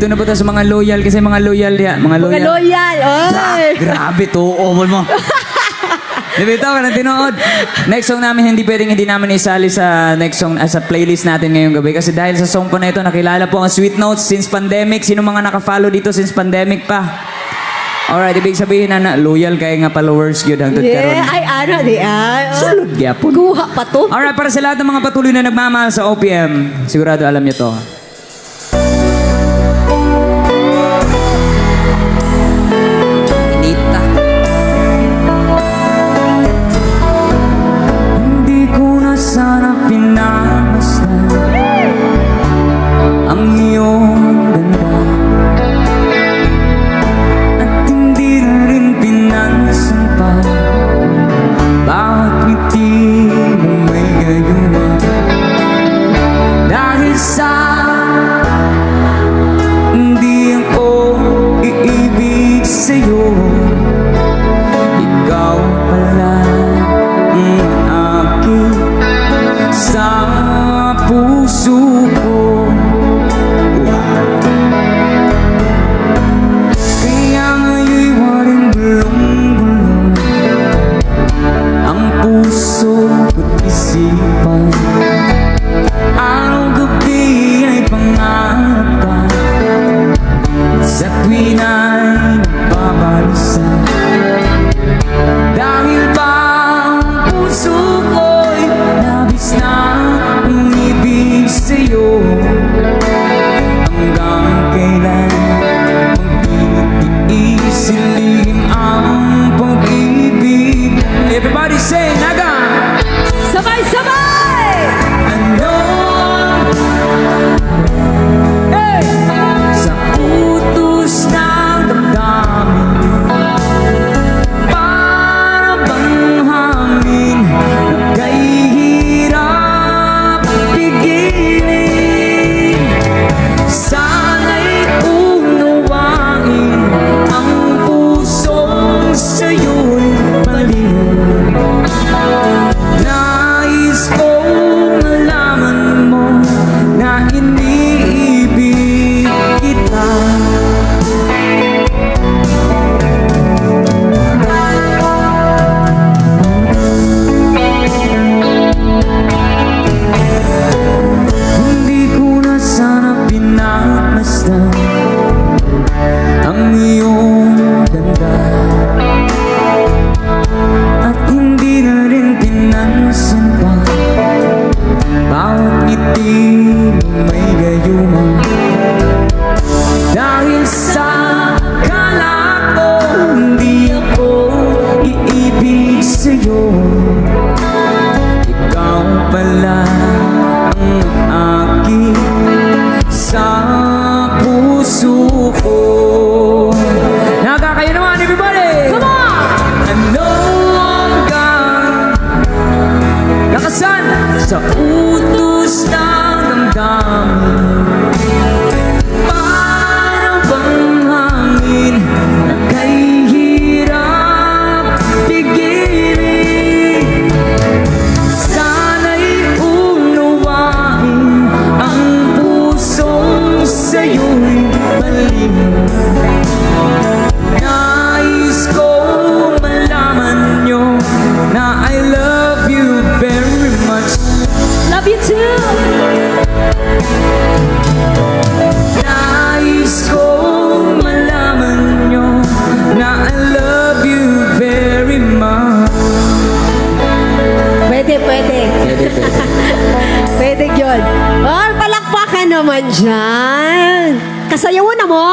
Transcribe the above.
Dito na po tayo sa mga loyal kasi mga loyal yan. Mga loyal. Mga loyal. Oy! Grabe to, omol mo. Dibito ka na tinood. Next song namin, hindi namin isali sa next song, sa playlist natin ngayong gabi. Kasi dahil sa song po na ito, nakilala po ang Sweet Notes since pandemic. Sino mga nakafollow dito since pandemic pa? Alright, ibig sabihin na loyal kayo nga followers yun hangtod karon. Yeah, ay ano di ay. Sulod gyapon. Guha pa to. Alright, para sa lahat ng mga patuloy na nagmamahal sa OPM, sigurado alam niyo to. Inita. Hindi ko na sana pinamasdan ang iyong ganda. At hindi na rin pinansin pa bawat ngiti mo may gayuma. Dahil sa hindi ako iibig sa'yo, ikaw pala ang aking sa puso ko. Kaya ngayon'y waring bulong-bulong ang puso ko't isipan. Araw-gabi ay pangarap ka sa tuwin ay nagbabalisa. Dahil ba ang puso ko'y labis na umibig sa'yo, hanggang kailan magtitiisilin ang pag-ibig. Everybody say, Naga! Sabay-sabay! Ano? Hey! Sa utos ng damdamin, para bang hangin na kahihirap pigilin. Sana'y unawain ang pusong sa'yo'y baliw. Nais kong malaman mo na iniibig kita. Hindi ko na sana pinagmasdan ang iyong ganda. At hindi na rin pinansin pa bawat ngiti mo may gayuma. Dahil sa akala ko hindi ako iibig sa'yo, ikaw pala ang aking sa puso ko. Nakakayo naman, everybody! Come on! Ano hanggang lakasan sa utos ng damdamin, para bang hangin na kahihirap pigilin. Sana'y unawain ang pusong sa'yo'y baliw. Nais kong malaman nyo na I love you very much. Love you too! Nais kong malaman nyo na I love you very much. Pwede, pwede. Pwede yun. Oh, palakpakan naman dyan. Kasayawan na mo.